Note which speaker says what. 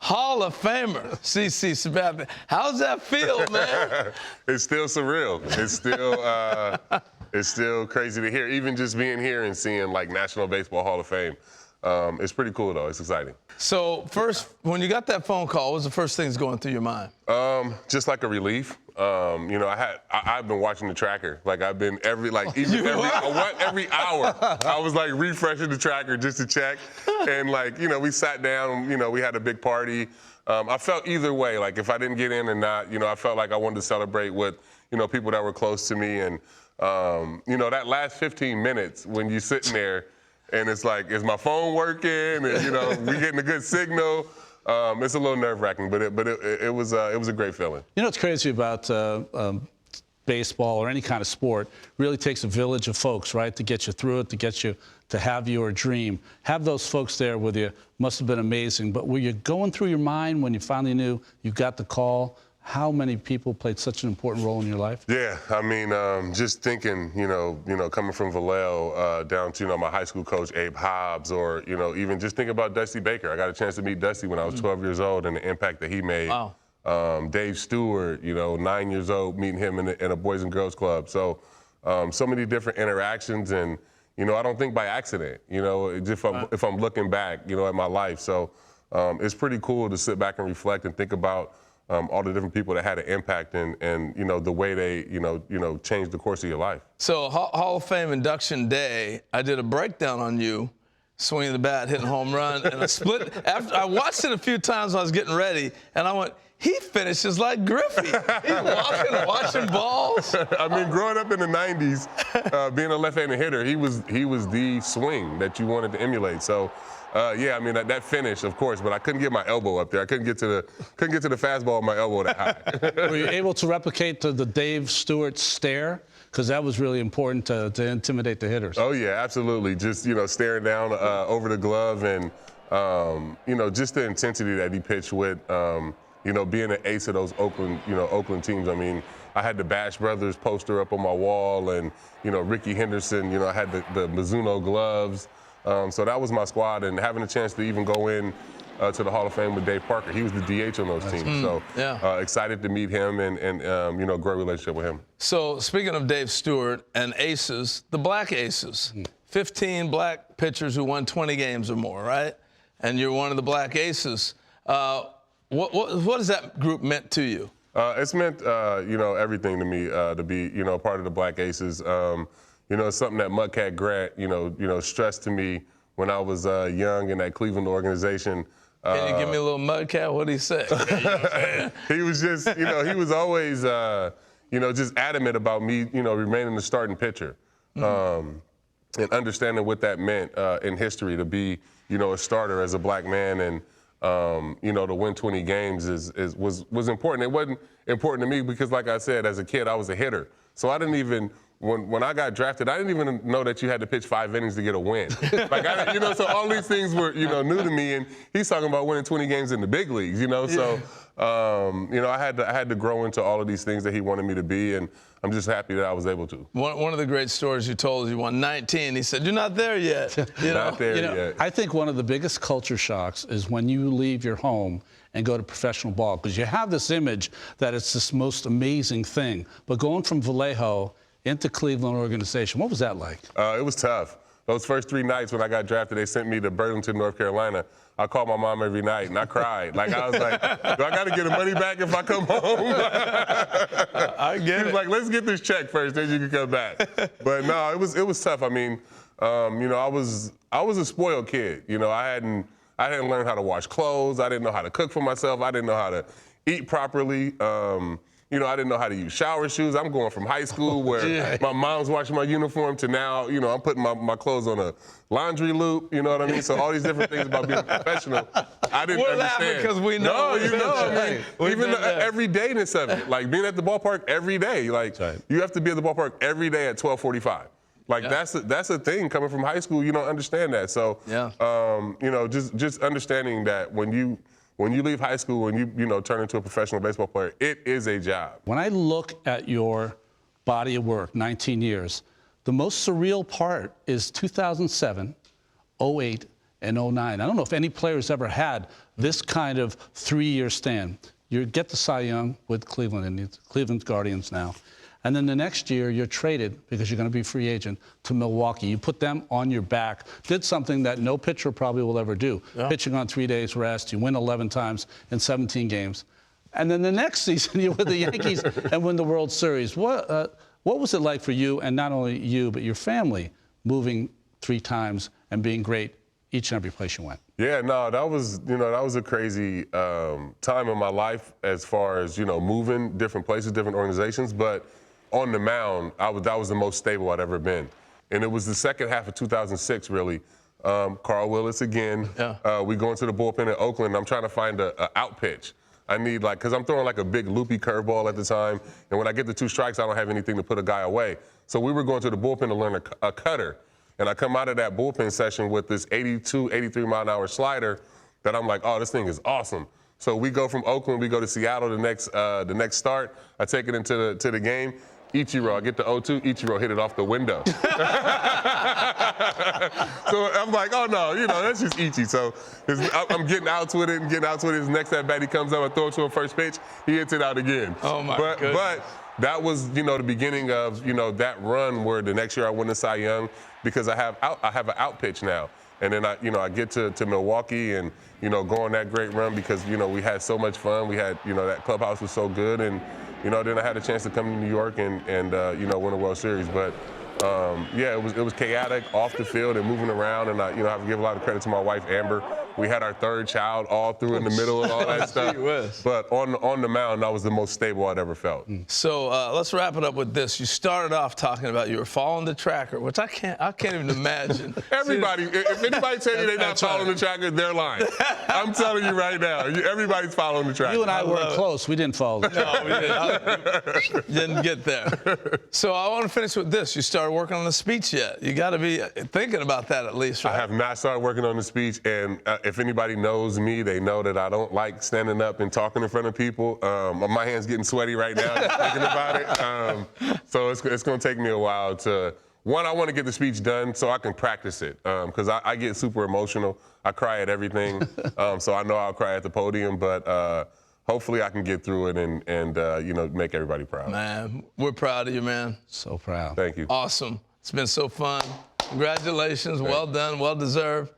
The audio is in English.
Speaker 1: Hall of Famer CC Sabathia. How's that feel, man?
Speaker 2: It's still surreal. It's still crazy to hear. Even just being here and seeing like National Baseball Hall of Fame. It's pretty cool though. It's exciting.
Speaker 1: So first, when you got that phone call, what was the first things going through your mind?
Speaker 2: Just like a relief. You know, I've been watching the tracker. Like I've been every hour. I was like refreshing the tracker just to check. And like, you know, we sat down, you know, we had a big party. I felt either way, like if I didn't get in or not, you know, I felt like I wanted to celebrate with, you know, people that were close to me. And, you know, that last 15 minutes when you're sitting there and it's like, is my phone working? And, you know, we getting a good signal. It's a little nerve-wracking, but it was a great feeling.
Speaker 3: You know what's crazy about baseball or any kind of sport? Really takes a village of folks, right, to get you through it, to get you to have your dream. Have those folks there with you must have been amazing. But were you going through your mind when you finally knew you got the call? How many people played such an important role in your life?
Speaker 2: Yeah, I mean, just thinking, you know, coming from Vallejo down to, you know, my high school coach, Abe Hobbs, or, you know, even just thinking about Dusty Baker. I got a chance to meet Dusty when I was 12 years old and the impact that he made.
Speaker 1: Wow.
Speaker 2: Dave Stewart, you know, 9 years old, meeting him in a Boys and Girls Club. So, so many different interactions, and, you know, I don't think by accident, you know, if I'm looking back, you know, at my life. So it's pretty cool to sit back and reflect and think about all the different people that had an impact and you know, the way they, you know, changed the course of your life.
Speaker 1: So Hall of Fame induction day, I did a breakdown on you, swinging the bat, hitting a home run, and a split. After I watched it a few times when I was getting ready, and I went, he finishes like Griffey. He's walking, watching balls.
Speaker 2: I mean, growing up in the 90s, being a left-handed hitter, he was the swing that you wanted to emulate. So, yeah, I mean that finish, of course, but I couldn't get my elbow up there. I couldn't get to the fastball with my elbow that high.
Speaker 3: Were you able to replicate the Dave Stewart stare? Because that was really important to intimidate the hitters.
Speaker 2: Oh yeah, absolutely. Just, you know, staring down over the glove and you know, just the intensity that he pitched with. You know, being an ace of those Oakland teams. I mean, I had the Bash Brothers poster up on my wall, and, you know, Ricky Henderson. You know, I had the Mizuno gloves. So that was my squad, and having a chance to even go in to the Hall of Fame with Dave Parker. He was the DH on those teams. So
Speaker 1: yeah.
Speaker 2: Excited to meet him and you know, grow a relationship with him.
Speaker 1: So speaking of Dave Stewart and aces, the Black Aces, 15 black pitchers who won 20 games or more, right? And you're one of the Black Aces. What has that group meant to you?
Speaker 2: It's meant, you know, everything to me to be, you know, part of the Black Aces. You know, it's something that Mudcat Grant, you know, stressed to me when I was young in that Cleveland organization.
Speaker 1: Can you give me a little Mudcat? What did he say? You know what I'm saying?
Speaker 2: He was just, you know, he was always, you know, just adamant about me, you know, remaining the starting pitcher. And understanding what that meant in history to be, you know, a starter as a black man and, you know, to win 20 games was important. It wasn't important to me because, like I said, as a kid, I was a hitter. So I didn't even, when I got drafted, I didn't even know that you had to pitch 5 innings to get a win. Like, you know, so all these things were, you know, new to me. And he's talking about winning 20 games in the big leagues, you know. So, you know, I had to grow into all of these things that he wanted me to be, and I'm just happy that I was able to.
Speaker 1: One of the great stories you told is you won 19. He said, "You're not there yet."
Speaker 2: Not there yet.
Speaker 3: I think one of the biggest culture shocks is when you leave your home and go to professional ball, because you have this image that it's this most amazing thing. But going from Vallejo into Cleveland organization, what was that like?
Speaker 2: It was tough. Those first 3 nights when I got drafted, they sent me to Burlington, North Carolina. I called my mom every night, and I cried. Like, I was like, do I got to get the money back if I come home?
Speaker 1: I get it.
Speaker 2: She was like, let's get this check first, then you can come back. But no, it was tough. I mean, you know, I was a spoiled kid. You know, I hadn't learned how to wash clothes. I didn't know how to cook for myself. I didn't know how to eat properly. You know, I didn't know how to use shower shoes. I'm going from high school where my mom's washing my uniform to now, you know, I'm putting my clothes on a laundry loop, you know what I mean? So all these different things about being a professional, I didn't understand.
Speaker 1: We're laughing because we know.
Speaker 2: No, you know, I mean, even the everydayness of it, like being at the ballpark every day, like you have to be at the ballpark every day at 12:45. Like that's a thing coming from high school. You don't understand that. So, you know, just understanding that when you leave high school, when you know, turn into a professional baseball player, it is a job.
Speaker 3: When I look at your body of work, 19 years, the most surreal part is 2007, 08, in 09. I don't know if any player's ever had this kind of 3-year stand. You get the Cy Young with Cleveland, and it's Cleveland Guardians now. And then the next year, you're traded, because you're going to be a free agent, to Milwaukee. You put them on your back, did something that no pitcher probably will ever do. Yeah. Pitching on 3 days rest, you win 11 times in 17 games. And then the next season, you're with the Yankees and win the World Series. What was it like for you, and not only you, but your family, moving 3 times and being great each and every place you went?
Speaker 2: Yeah, no, that was a crazy time in my life as far as, moving different places, different organizations. But on the mound, that was the most stable I'd ever been. And it was the second half of 2006, really. Carl Willis again. Yeah. We go into the bullpen in Oakland. I'm trying to find a out pitch. I need, because I'm throwing like a big loopy curveball at the time. And when I get the 2 strikes, I don't have anything to put a guy away. So we were going to the bullpen to learn a cutter. And I come out of that bullpen session with this 82, 83 mile an hour slider that I'm like, oh, this thing is awesome. So we go from Oakland, we go to Seattle the next start. I take it into the game. Ichiro, I get the 0-2, Ichiro hit it off the window. So I'm like, oh no, that's just Ichi. So I'm getting outs with it and getting outs with it. His next at bat, he comes up, I throw it to him first pitch, he hits it out again.
Speaker 1: Oh my goodness.
Speaker 2: But that was, the beginning of, that run where the next year I win the Cy Young, because I have an out pitch now. And then I get to Milwaukee and, go on that great run because, we had so much fun. We had, that clubhouse was so good. And, then I had a chance to come to New York and win a World Series. But, yeah, it was chaotic off the field and moving around. And, I have to give a lot of credit to my wife, Amber. We had our 3rd child all through in the middle and all that stuff. But on the mound, that was the most stable I'd ever felt.
Speaker 1: So let's wrap it up with this. You started off talking about you were following the tracker, which I can't even imagine.
Speaker 2: Everybody, if anybody tells you they're not following the tracker, they're lying. I'm telling you right now, everybody's following the tracker.
Speaker 3: You and I were close. We didn't follow the tracker.
Speaker 1: No, we didn't get there. So I want to finish with this. You started working on the speech yet? You got to be thinking about that at least, right?
Speaker 2: I have not started working on the speech, and if anybody knows me, they know that I don't like standing up and talking in front of people. My hand's getting sweaty right now just thinking about it. So it's going to take me a while to, one, I want to get the speech done so I can practice it, because I get super emotional. I cry at everything, so I know I'll cry at the podium, but hopefully I can get through it and make everybody proud.
Speaker 1: Man, we're proud of you, man.
Speaker 3: So proud.
Speaker 2: Thank you.
Speaker 1: Awesome. It's been so fun. Congratulations. Well done. Well deserved.